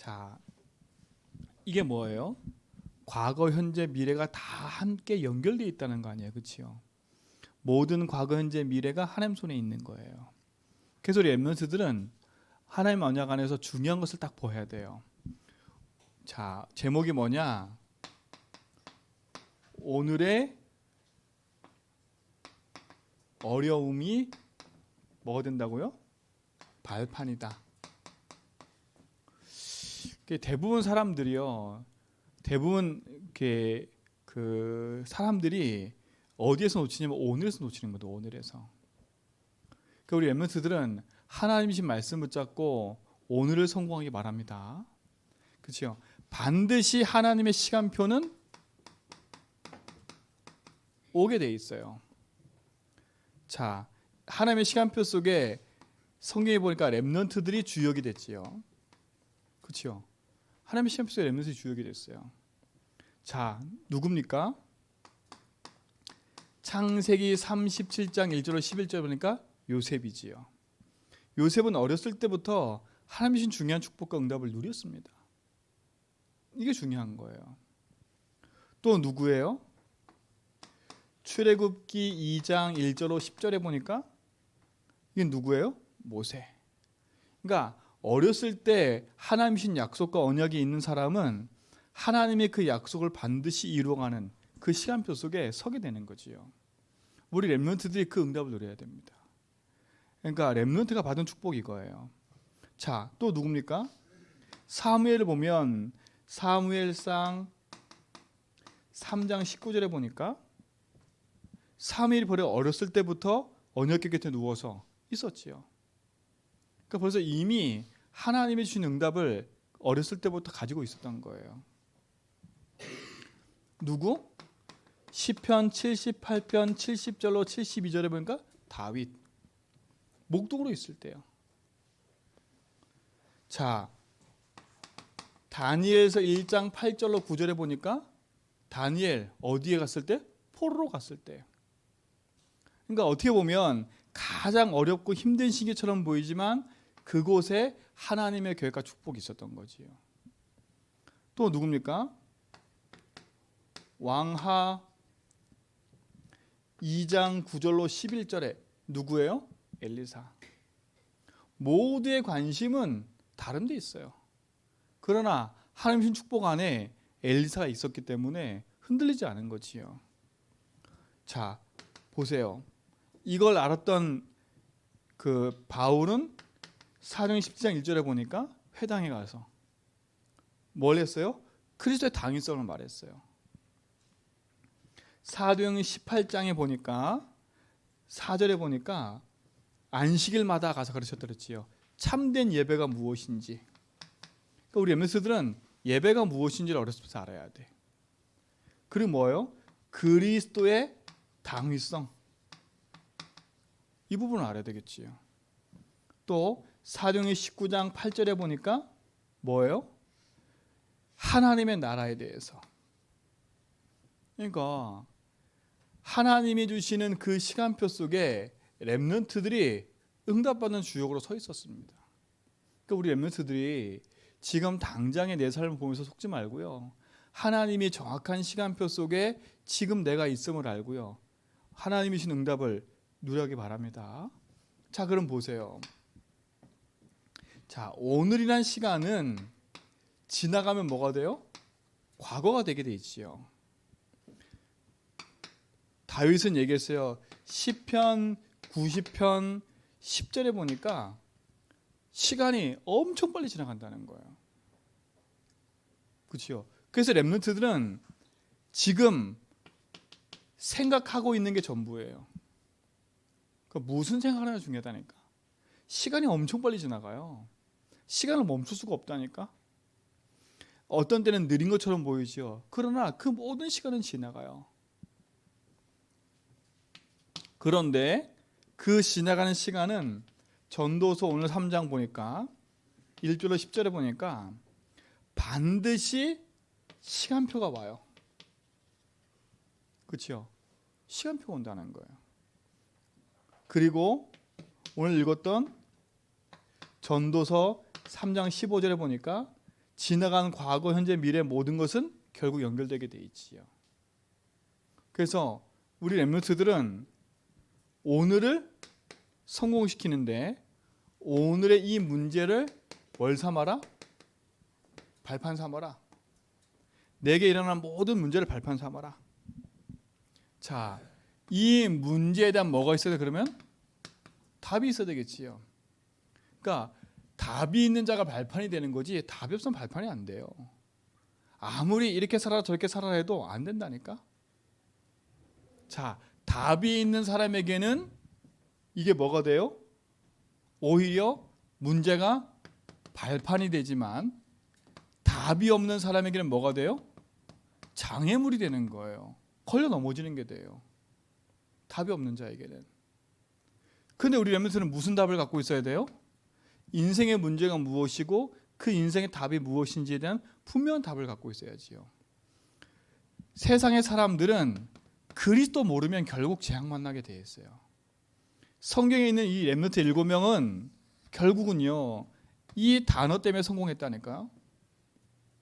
자, 이게 뭐예요? 과거, 현재, 미래가 다 함께 연결되어 있다는 거 아니에요, 그렇죠? 모든 과거, 현재, 미래가 하나님 손에 있는 거예요. 그래서 우리 랩런트들은 하나님 언약 안에서 중요한 것을 딱 보여야 돼요. 자, 제목이 뭐냐? 오늘의 어려움이 뭐가 된다고요? 발판이다. 대부분 사람들이요, 대부분 그 사람들이 어디에서 놓치냐면 오늘에서 놓치는 거죠. 오늘에서. 그러니까 우리 랩런트들은 하나님이신 말씀 붙잡고 오늘을 성공하기 바랍니다. 그렇죠? 반드시 하나님의 시간표는 오게 돼 있어요. 자, 하나님의 시간표 속에 성경에 보니까 랩런트들이 주역이 됐지요. 그렇죠? 하나님의 시간표 속에 랩런트들이 주역이 됐어요. 자, 누굽니까? 창세기 37장 1절로 11절 보니까 요셉이지요. 요셉은 어렸을 때부터 하나님이신 중요한 축복과 응답을 누렸습니다. 이게 중요한 거예요. 또 누구예요? 출애굽기 2장 1절로 10절에 보니까 이게 누구예요? 모세. 그러니까 어렸을 때 하나님이신 약속과 언약이 있는 사람은 하나님의 그 약속을 반드시 이루어가는 그 시간표 속에 서게 되는 거지요. 우리 랩런트들이 그 응답을 누려야 됩니다. 그러니까 랩런트가 받은 축복이 이거예요. 자, 또 누굽니까? 사무엘을 보면 사무엘상 3장 19절에 보니까 사무엘이 어렸을 때부터 언약궤 곁에 누워서 있었지요. 그러니까 벌써 이미 하나님이 주신 응답을 어렸을 때부터 가지고 있었던 거예요. 누구? 시편 78편 70절로 72절에 보니까 다윗. 목동으로 있을 때요. 자, 다니엘서 1장 8절로 9절에 보니까 다니엘 어디에 갔을 때? 포로로 갔을 때. 그러니까 어떻게 보면 가장 어렵고 힘든 시기처럼 보이지만 그곳에 하나님의 계획과 축복이 있었던 거지요. 또 누굽니까? 왕하 2장 9절로 11절에 누구예요? 엘리사. 모두의 관심은 다른 데 있어요. 그러나 하나님의 축복 안에 엘리사가 있었기 때문에 흔들리지 않은 거지요. 자, 보세요. 이걸 알았던 그 바울은 사도행 17장 1절에 보니까 회당에 가서 뭘 했어요? 그리스도의 당위성을 말했어요. 사도행 18장에 보니까 4절에 보니까 안식일마다 가서 가르쳤다 그랬지요. 참된 예배가 무엇인지. 그러니까 우리 엠에스들은 예배가 무엇인지를 어렸을 때 알아야 돼. 그리고 뭐예요? 그리스도의 당위성. 이 부분을 알아야 되겠지요. 또 사도행전 19장 8절에 보니까 뭐예요? 하나님의 나라에 대해서. 그러니까 하나님이 주시는 그 시간표 속에 랩런트들이 응답받는 주역으로 서 있었습니다. 그러니까 우리 랩런트들이 지금 당장의 내 삶을 보면서 속지 말고요. 하나님이 정확한 시간표 속에 지금 내가 있음을 알고요. 하나님이 주신 응답을 누리기 바랍니다. 자, 그럼 보세요. 자, 오늘이란 시간은 지나가면 뭐가 돼요? 과거가 되게 돼 있지요. 다윗은 얘기했어요. 시편 90편 10절에 보니까 시간이 엄청 빨리 지나간다는 거예요. 그렇죠? 그래서 랩런트들은 지금 생각하고 있는 게 전부예요. 그러니까 무슨 생각하느냐 중요하다니까. 시간이 엄청 빨리 지나가요. 시간을 멈출 수가 없다니까. 어떤 때는 느린 것처럼 보이죠. 그러나 그 모든 시간은 지나가요. 그런데 그 지나가는 시간은 전도서 오늘 3장 보니까 1절로 10절에 보니까 반드시 시간표가 와요. 그렇죠? 시간표가 온다는 거예요. 그리고 오늘 읽었던 전도서 3장 15절에 보니까 지나간 과거, 현재, 미래 모든 것은 결국 연결되게 돼 있지요. 그래서 우리 렘넌트들은 오늘을 성공시키는데 오늘의 이 문제를 뭘 삼아라? 발판 삼아라. 내게 일어난 모든 문제를 발판 삼아라. 자, 이 문제에 대한 뭐가 있어야 돼? 그러면 답이 있어야 되겠지요. 그러니까 답이 있는 자가 발판이 되는 거지 답이 없으면 발판이 안 돼요. 아무리 이렇게 살아라 저렇게 살아라 해도 안 된다니까. 자, 답이 있는 사람에게는 이게 뭐가 돼요? 오히려 문제가 발판이 되지만 답이 없는 사람에게는 뭐가 돼요? 장애물이 되는 거예요. 걸려 넘어지는 게 돼요. 답이 없는 자에게는. 근데 우리 렘넌트는 무슨 답을 갖고 있어야 돼요? 인생의 문제가 무엇이고 그 인생의 답이 무엇인지에 대한 분명한 답을 갖고 있어야지요. 세상의 사람들은 그리스도 모르면 결국 재앙 만나게 돼 있어요. 성경에 있는 이 렘넌트 7명은 결국은요 이 단어 때문에 성공했다니까요.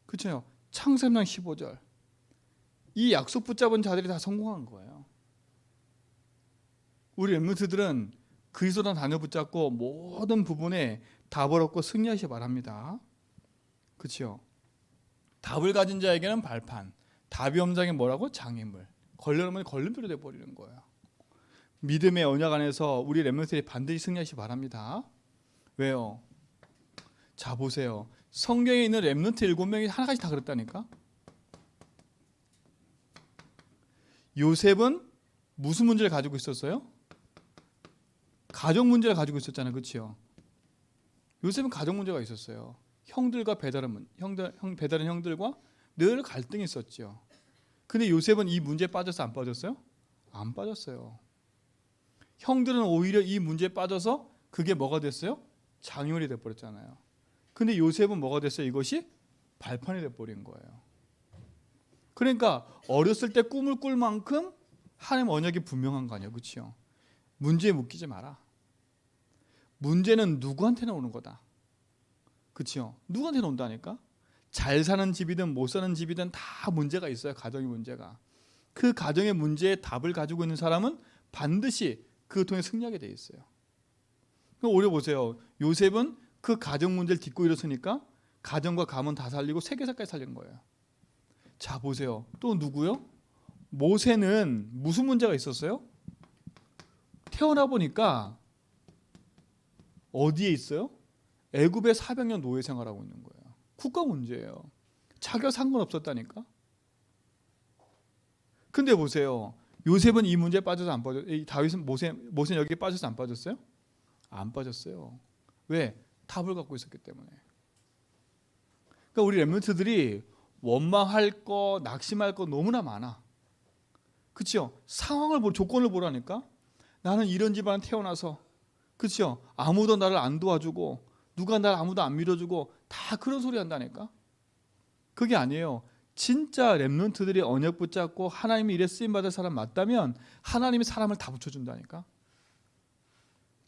그렇죠? 창세기 15절. 이 약속 붙잡은 자들이 다 성공한 거예요. 우리 렘넌트들은 그리스도라는 단어 붙잡고 모든 부분에 답을 얻고 승리하시기 바랍니다. 그렇죠? 답을 가진 자에게는 발판, 답이 없는 자에게는 뭐라고? 장애물. 걸려놓으면 걸림돌이 돼버리는 거예요. 믿음의 언약 안에서 우리 렘넌트들이 반드시 승리하시기 바랍니다. 왜요? 자, 보세요. 성경에 있는 렘넌트 7명이 하나같이 다 그랬다니까. 요셉은 무슨 문제를 가지고 있었어요? 가족 문제를 가지고 있었잖아요. 그렇죠? 요셉은 가족 문제가 있었어요. 형들과 배다른 형들과 늘 갈등이 있었죠. 근데 요셉은 이 문제에 빠져서 안 빠졌어요? 안 빠졌어요. 형들은 오히려 이 문제에 빠져서 그게 뭐가 됐어요? 장애물이 돼버렸잖아요. 근데 요셉은 뭐가 됐어요? 이것이 발판이 돼버린 거예요. 그러니까 어렸을 때 꿈을 꿀 만큼 하나님 언약이 분명한 거 아니에요. 그렇죠? 문제에 묶이지 마라. 문제는 누구한테나 오는 거다. 그렇죠? 누구한테나 온다니까. 잘 사는 집이든 못 사는 집이든 다 문제가 있어요. 가정의 문제가. 그 가정의 문제에 답을 가지고 있는 사람은 반드시 그걸 통해 승리하게 돼 있어요. 그럼 오히려 보세요. 요셉은 그 가정 문제를 딛고 일어서니까 가정과 가문 다 살리고 세계사까지 살린 거예요. 자, 보세요. 또 누구요? 모세는 무슨 문제가 있었어요? 태어나 보니까 어디에 있어요? 애굽에 400년 노예 생활하고 있는 거예요. 국가 문제예요. 자기가 상관없었다니까. 근데 보세요. 요셉은 이 문제에 빠져서 안 빠졌어요. 다윗은 모세는 여기에 빠져서 안 빠졌어요? 안 빠졌어요. 왜? 답을 갖고 있었기 때문에. 그러니까 우리 렘넌트들이 원망할 거, 낙심할 거 너무나 많아. 그렇죠? 상황을 조건을 보라니까. 나는 이런 집안에 태어나서, 그렇죠? 아무도 나를 안 도와주고 누가 나를 아무도 안 밀어주고 다 그런 소리 한다니까. 그게 아니에요. 진짜 렘넌트들이 언약 붙잡고 하나님의 일에 쓰임 받을 사람 맞다면 하나님이 사람을 다 붙여준다니까.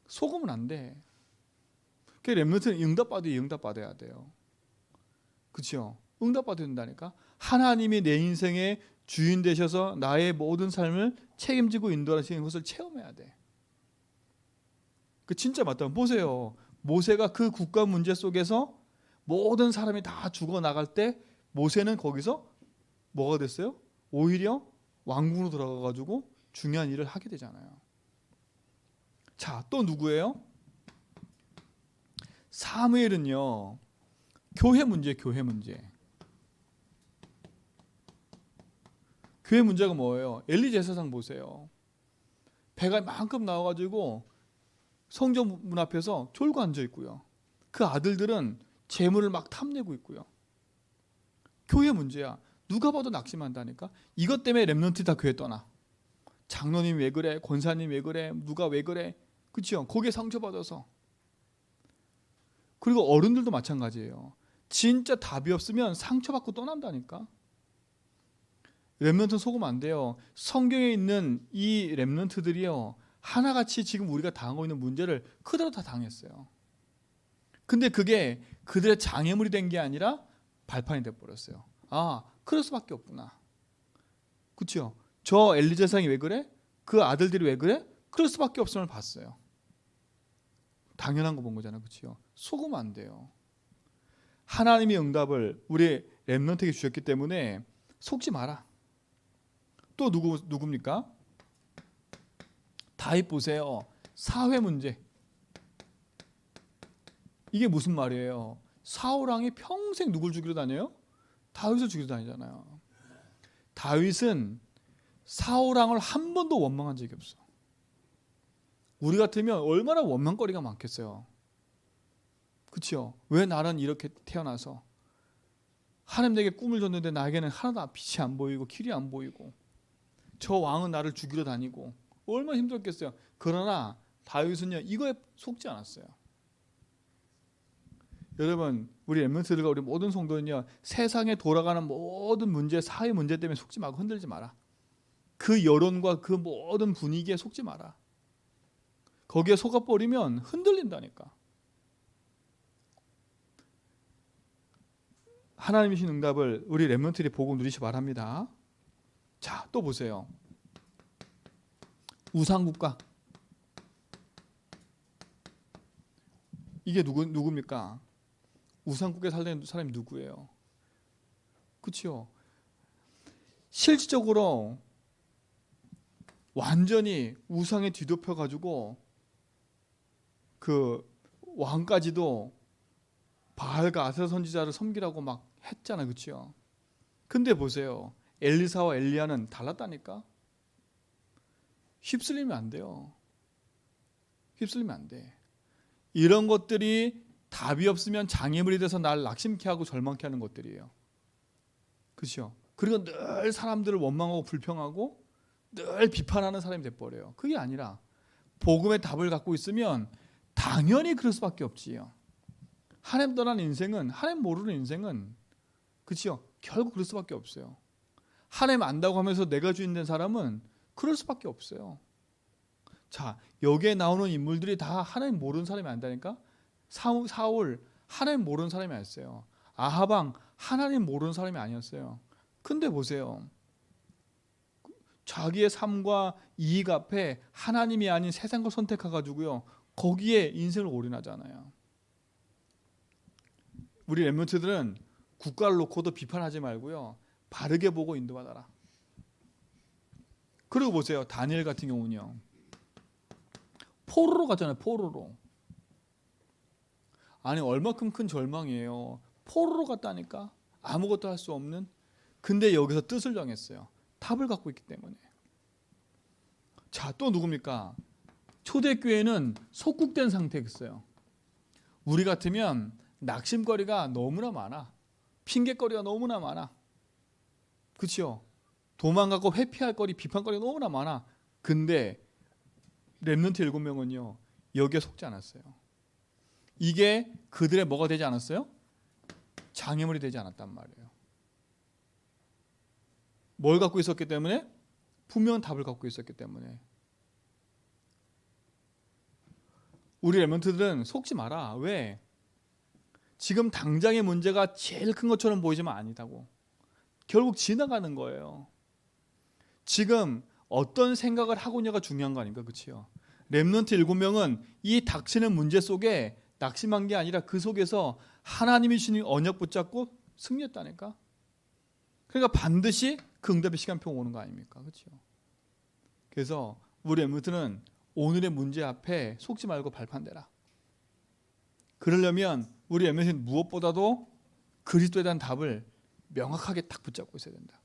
속으면 안 돼. 그 렘넌트는 응답받아야 돼요. 그렇죠? 응답받아야 된다니까. 하나님이 내 인생의 주인 되셔서 나의 모든 삶을 책임지고 인도하시는 것을 체험해야 돼. 그 진짜 맞다. 보세요. 모세가 그 국가 문제 속에서 모든 사람이 다 죽어 나갈 때 모세는 거기서 뭐가 됐어요? 오히려 왕궁으로 들어가 가지고 중요한 일을 하게 되잖아요. 자, 또 누구예요? 사무엘은요. 교회 문제. 교회 문제가 뭐예요? 엘리 제사장 보세요. 배가 만큼 나와가지고 성전 문 앞에서 졸고 앉아 있고요. 그 아들들은 재물을 막 탐내고 있고요. 교회 문제야. 누가 봐도 낙심한다니까. 이것 때문에 렘넌트 다 교회 떠나. 장로님 왜 그래? 권사님 왜 그래? 누가 왜 그래? 그렇죠? 거기에 상처받아서. 그리고 어른들도 마찬가지예요. 진짜 답이 없으면 상처받고 떠난다니까. 렘넌트는 속으면 안 돼요. 성경에 있는 이 렘넌트들이요. 하나같이 지금 우리가 당하고 있는 문제를 그대로 다 당했어요. 근데 그게 그들의 장애물이 된 게 아니라 발판이 돼버렸어요. 아, 그럴 수밖에 없구나. 그렇죠? 저 엘리제상이 왜 그래? 그 아들들이 왜 그래? 그럴 수밖에 없음을 봤어요. 당연한 거 본 거잖아요. 그렇죠? 속으면 안 돼요. 하나님이 응답을 우리 렘넌트에게 주셨기 때문에 속지 마라. 또 누굽니까? 다윗 보세요. 사회 문제. 이게 무슨 말이에요? 사울 왕이 평생 누굴 죽이러 다녀요? 다윗을 죽이러 다니잖아요. 다윗은 사울 왕을 한 번도 원망한 적이 없어. 우리 같으면 얼마나 원망거리가 많겠어요. 그렇죠? 왜 나는 이렇게 태어나서 하나님 내게 꿈을 줬는데 나에게는 하나도 빛이 안 보이고 길이 안 보이고 저 왕은 나를 죽이러 다니고 얼마나 힘들었겠어요. 그러나 다윗은요 이거에 속지 않았어요. 여러분 우리 렘넌트들과 우리 모든 성도는요 세상에 돌아가는 모든 문제, 사회 문제 때문에 속지 말고 흔들지 마라. 그 여론과 그 모든 분위기에 속지 마라. 거기에 속아버리면 흔들린다니까. 하나님이 주신 응답을 우리 렘넌트들이 보고 누리시 바랍니다. 자, 또 보세요. 우상국가. 이게 누굽니까? 우상국가에 살던 사람이 누구예요? 그렇죠? 실질적으로 완전히 우상에 뒤덮여 가지고 그 왕까지도 바알과 아세라 선지자를 섬기라고 막 했잖아요. 그렇죠? 근데 보세요. 엘리사와 엘리야는 달랐다니까. 휩쓸리면 안 돼요. 휩쓸리면 안 돼. 이런 것들이 답이 없으면 장애물이 돼서 날 낙심케 하고 절망케 하는 것들이에요. 그렇죠? 그리고 늘 사람들을 원망하고 불평하고 늘 비판하는 사람이 돼버려요. 그게 아니라 복음의 답을 갖고 있으면 당연히 그럴 수밖에 없지요. 하나님 떠난 인생은, 하나님 모르는 인생은 그렇죠? 결국 그럴 수밖에 없어요. 하나님 안다고 하면서 내가 주인 된 사람은 그럴 수밖에 없어요. 자, 여기에 나오는 인물들이 다 하나님 모르는 사람이 아니다니까. 사울 하나님 모르는 사람이 아니었어요. 아하방 하나님 모르는 사람이 아니었어요. 근데 보세요. 자기의 삶과 이익 앞에 하나님이 아닌 세상 걸 선택해가지고요. 거기에 인생을 올인하잖아요. 우리 렘넌트들은 국가를 놓고도 비판하지 말고요. 바르게 보고 인도받아라. 그리고 보세요. 다니엘 같은 경우는요. 포로로 갔잖아요. 포로로. 아니 얼마큼 큰 절망이에요. 포로로 갔다니까. 아무것도 할 수 없는. 근데 여기서 뜻을 정했어요. 답을 갖고 있기 때문에. 자, 또 누굽니까? 초대교회는 속국된 상태였어요. 우리 같으면 낙심거리가 너무나 많아. 핑계거리가 너무나 많아. 그렇죠? 도망가고 회피할 거리, 비판거리가 너무나 많아. 근데 렘넌트 7명은요. 여기에 속지 않았어요. 이게 그들의 뭐가 되지 않았어요? 장애물이 되지 않았단 말이에요. 뭘 갖고 있었기 때문에? 분명한 답을 갖고 있었기 때문에. 우리 렘넌트들은 속지 마라. 왜? 지금 당장의 문제가 제일 큰 것처럼 보이지만 아니다고. 결국 지나가는 거예요. 지금 어떤 생각을 하고 있냐가 중요한 거 아닙니까? 그렇죠? 렘넌트 7명은 이 닥치는 문제 속에 낙심한 게 아니라 그 속에서 하나님이 주신 언약 붙잡고 승리했다니까. 그러니까 반드시 그 응답의 시간표가 오는 거 아닙니까? 그렇죠? 그래서 우리 렘넌트는 오늘의 문제 앞에 속지 말고 발판대라. 그러려면 우리 렘넌트는 무엇보다도 그리스도에 대한 답을 명확하게 딱 붙잡고 있어야 된다.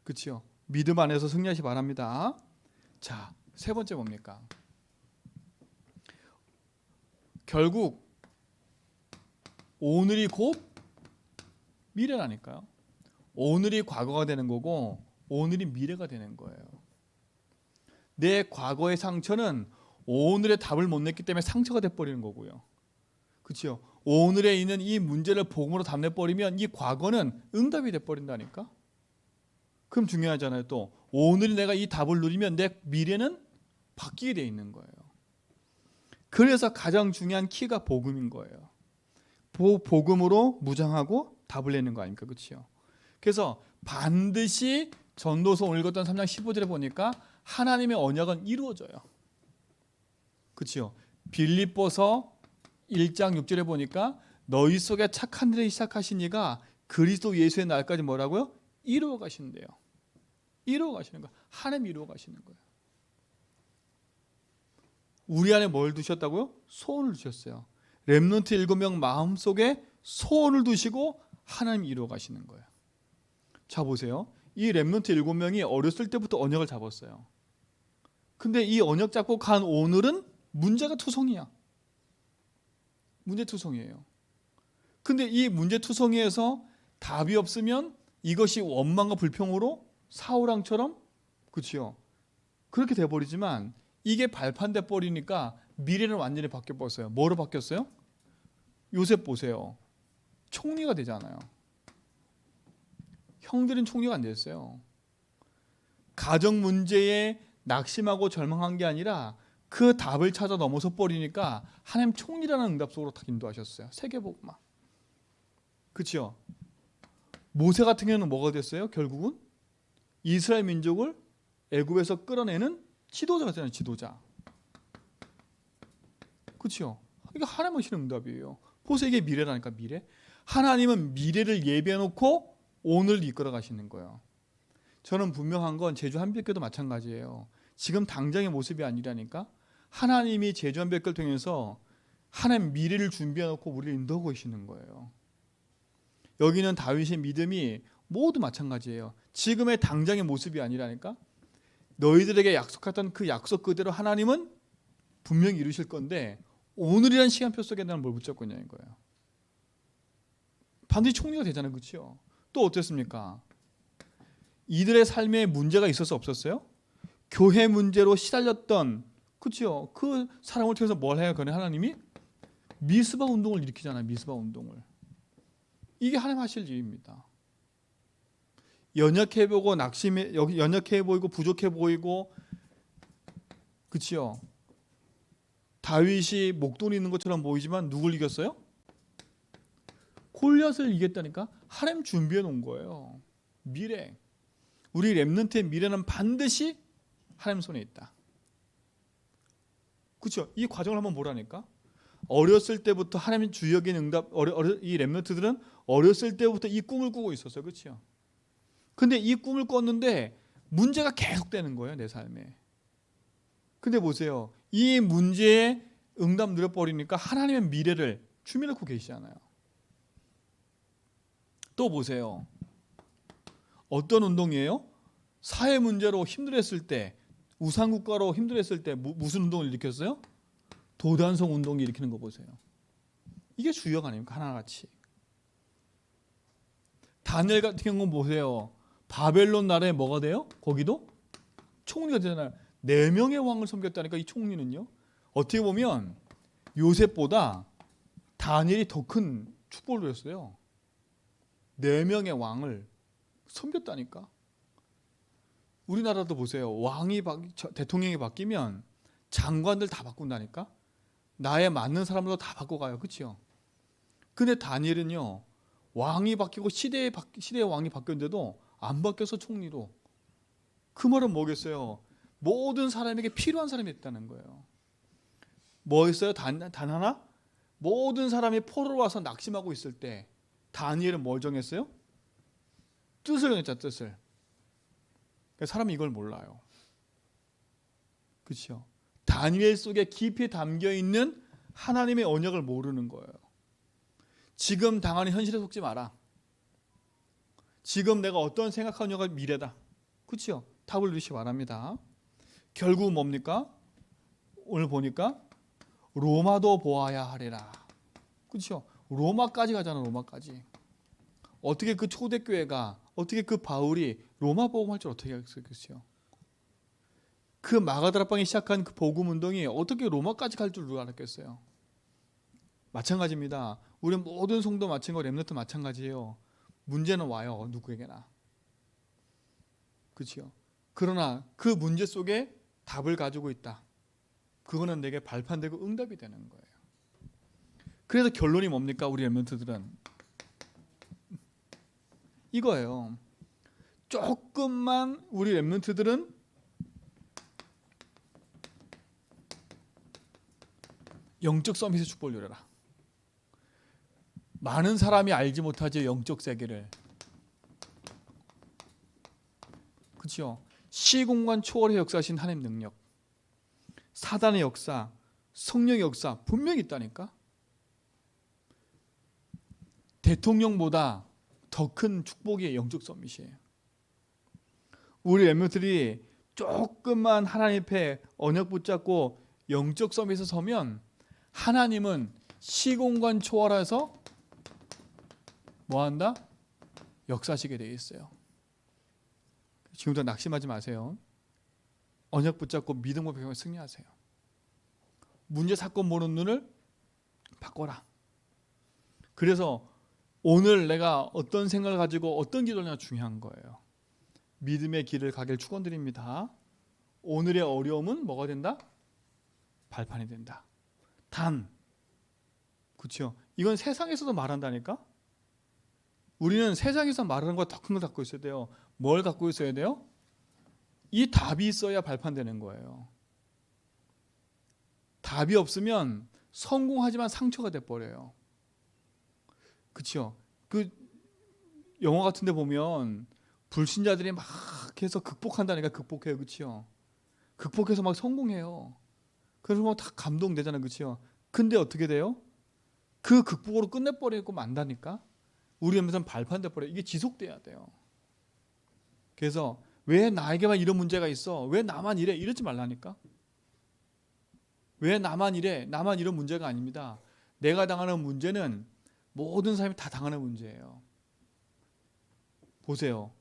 그렇죠? 믿음 안에서 승리하시 바랍니다. 자, 세 번째 뭡니까? 결국 오늘이 곧 미래라니까요. 오늘이 과거가 되는 거고 오늘이 미래가 되는 거예요. 내 과거의 상처는 오늘의 답을 못 냈기 때문에 상처가 돼버리는 거고요. 그렇죠? 오늘에 있는 이 문제를 복음으로 답내버리면 이 과거는 응답이 돼버린다니까. 그럼 중요하잖아요. 또 오늘 내가 이 답을 누리면 내 미래는 바뀌게 돼 있는 거예요. 그래서 가장 중요한 키가 복음인 거예요. 복음으로 무장하고 답을 내는 거 아닙니까? 그렇죠? 그래서 반드시 전도서 오늘 읽었던 3장 15절에 보니까 하나님의 언약은 이루어져요. 그렇죠? 빌립보서 1장 6절에 보니까 너희 속에 착한 일을 시작하신 이가 그리스도 예수의 날까지 뭐라고요? 이루어 가신대요. 이루어 가시는 거예요. 하나님 이루어 가시는 거예요. 우리 안에 뭘 두셨다고요? 소원을 두셨어요. 렘넌트 7명 마음속에 소원을 두시고 하나님 이루어 가시는 거예요. 자 보세요. 이 렘넌트 7명이 어렸을 때부터 언약을 잡았어요. 근데 이 언약 잡고 간 오늘은 문제가 투성이야. 문제투성이에요. 근데 이 문제투성이에서 답이 없으면 이것이 원망과 불평으로 사울왕처럼 그렇죠. 그렇게 돼버리지만 이게 발판돼 버리니까 미래는 완전히 바뀌어 버렸어요. 뭐로 바뀌었어요? 요셉 보세요. 총리가 되잖아요. 형들은 총리가 안 됐어요. 가정 문제에 낙심하고 절망한 게 아니라 그 답을 찾아 넘어서 버리니까 하나님 총리라는 응답 속으로 다 인도하셨어요. 세계복음화. 그렇죠? 모세 같은 경우는 뭐가 됐어요? 결국은 이스라엘 민족을 애굽에서 끌어내는 지도자가 되잖아요. 지도자. 그렇죠? 이게 하나님 하시는 응답이에요. 보세요. 이게 미래라니까 미래. 하나님은 미래를 예비해놓고 오늘 이끌어 가시는 거예요. 저는 분명한 건 제주 한빛교도 마찬가지예요. 지금 당장의 모습이 아니라니까. 하나님이 제주 한빛교를 통해서 하나님 미래를 준비해놓고 우리를 인도하고 계시는 거예요. 여기는 다윗의 믿음이 모두 마찬가지예요. 지금의 당장의 모습이 아니라니까. 너희들에게 약속했던 그 약속 그대로 하나님은 분명히 이루실 건데 오늘이라는 시간표 속에 나는 뭘 붙잡고 있냐는 거예요. 반드시 총리가 되잖아요. 그렇죠? 또 어땠습니까? 이들의 삶에 문제가 있어서 없었어요? 교회 문제로 시달렸던 그렇죠? 그 사람을 통해서 뭘 해요? 그는 하나님이 미스바 운동을 일으키잖아요. 미스바 운동을. 이게 하나님 하실 일입니다. 연약해 보고 낙심해 연약해 보이고 부족해 보이고 그렇죠? 다윗이 목돈이 있는 것처럼 보이지만 누굴 이겼어요? 골리앗을 이겼다니까. 하나님 준비해 놓은 거예요. 미래. 우리 렘넌트의 미래는 반드시 하나님 손에 있다. 그렇죠? 이 과정을 한번 보라니까. 어렸을 때부터 하나님 주역인 응답 이 렘넌트들은 어렸을 때부터 이 꿈을 꾸고 있었어요. 그렇죠? 근데 이 꿈을 꿨는데 문제가 계속되는 거예요. 내 삶에. 근데 보세요. 이 문제에 응답 누려버리니까 하나님의 미래를 준비해놓고 계시잖아요. 또 보세요. 어떤 운동이에요? 사회 문제로 힘들었을 때 우상국가로 힘들었을 때 무슨 운동을 일으켰어요? 도단성 운동을 일으키는 거 보세요. 이게 주역 아닙니까? 하나같이. 다니엘 같은 경우는 보세요. 바벨론 나라에 뭐가 돼요? 거기도 총리가 되잖아요. 4명의 왕을 섬겼다니까. 이 총리는요. 어떻게 보면 요셉보다 다니엘이 더 큰 축복을 누렸어요. 4명의 왕을 섬겼다니까. 우리나라도 보세요. 대통령이 바뀌면 장관들 다 바꾼다니까. 나에 맞는 사람들도 다 바꿔가요. 그렇죠? 근데 다니엘은요. 왕이 바뀌고 시대의 왕이 바뀌었는데도 안 바뀌어서 총리로. 그 말은 뭐겠어요? 모든 사람에게 필요한 사람이 있다는 거예요. 뭐 있어요? 단 하나? 모든 사람이 포로로 와서 낙심하고 있을 때 다니엘은 뭘 정했어요? 뜻을 정했죠. 뜻을. 사람이 이걸 몰라요. 그렇죠? 다니엘 속에 깊이 담겨있는 하나님의 언약을 모르는 거예요. 지금 당하는 현실에 속지 마라. 지금 내가 어떤 생각하는 가 미래다. 그렇죠? 답을 주시기 바랍니다. 결국 뭡니까? 오늘 보니까 로마도 보아야 하리라. 그렇죠? 로마까지 가잖아. 로마까지. 어떻게 그 초대교회가 어떻게 그 바울이 로마 복음할 줄 어떻게 알겠어요? 그 마가다락방이 시작한 그 복음 운동이 어떻게 로마까지 갈 줄 누가 알았겠어요? 마찬가지입니다. 우리 모든 성도 마찬가지고 렘넌트 마찬가지예요. 문제는 와요. 누구에게나. 그렇죠? 그러나 그 문제 속에 답을 가지고 있다. 그거는 내게 발판되고 응답이 되는 거예요. 그래서 결론이 뭡니까? 우리 렘넌트들은 이거예요. 조금만 우리 렘넌트들은 영적 서밋의 축복을 누려라. 많은 사람이 알지 못하지 영적 세계를. 그렇죠? 시공간 초월의 역사하신 하나님 능력, 사단의 역사, 성령의 역사 분명히 있다니까. 대통령보다 더 큰 축복이 영적 서밋이에요. 우리 렘넌트들이 조금만 하나님 앞에 언약 붙잡고 영적 서밋에 서면 하나님은 시공간 초월해서 뭐한다? 역사하시게 되어 있어요. 지금부터 낙심하지 마세요. 언약 붙잡고 믿음과 백성을 승리하세요. 문제 사건 보는 눈을 바꿔라. 그래서 오늘 내가 어떤 생각을 가지고 어떤 기도를 하냐 중요한 거예요. 믿음의 길을 가길 축원드립니다. 오늘의 어려움은 뭐가 된다? 발판이 된다. 단, 그렇죠? 이건 세상에서도 말한다니까. 우리는 세상에서 말하는 것보다 더 큰 걸 갖고 있어야 돼요. 뭘 갖고 있어야 돼요? 이 답이 있어야 발판되는 거예요. 답이 없으면 성공하지만 상처가 돼버려요. 그렇죠? 그 영화 같은 데 보면 불신자들이 막 해서 극복한다니까. 극복해요. 그렇죠? 극복해서 막 성공해요. 그래서 막 다 감동되잖아요. 그렇죠? 근데 어떻게 돼요? 그 극복으로 끝내버리고 만다니까. 우리 염려는 발판돼 버려요. 이게 지속돼야 돼요. 그래서 왜 나에게만 이런 문제가 있어? 왜 나만 이래? 이러지 말라니까. 왜 나만 이래? 나만 이런 문제가 아닙니다. 내가 당하는 문제는 모든 사람이 다 당하는 문제예요. 보세요.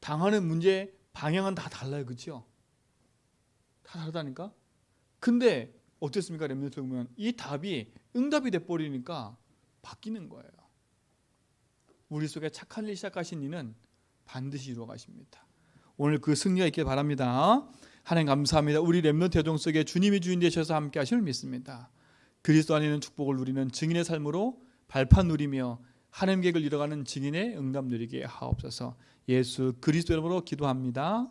당하는 문제 방향은 다 달라요. 그렇죠? 다 다르다니까. 근데 어땠습니까? 렘넌트 보면 이 답이 응답이 돼버리니까 바뀌는 거예요. 우리 속에 착한 일 시작하신 이는 반드시 이루어 가십니다. 오늘 그 승리가 있길 바랍니다. 하나님 감사합니다. 우리 렘넌트 여정 속에 주님이 주인 되셔서 함께 하심을 믿습니다. 그리스도 안에 있는 축복을 누리는 증인의 삶으로 발판 누리며 하나님 계획을 이뤄가는 증인의 응답 누리게 하옵소서. 예수 그리스도 이름으로 기도합니다.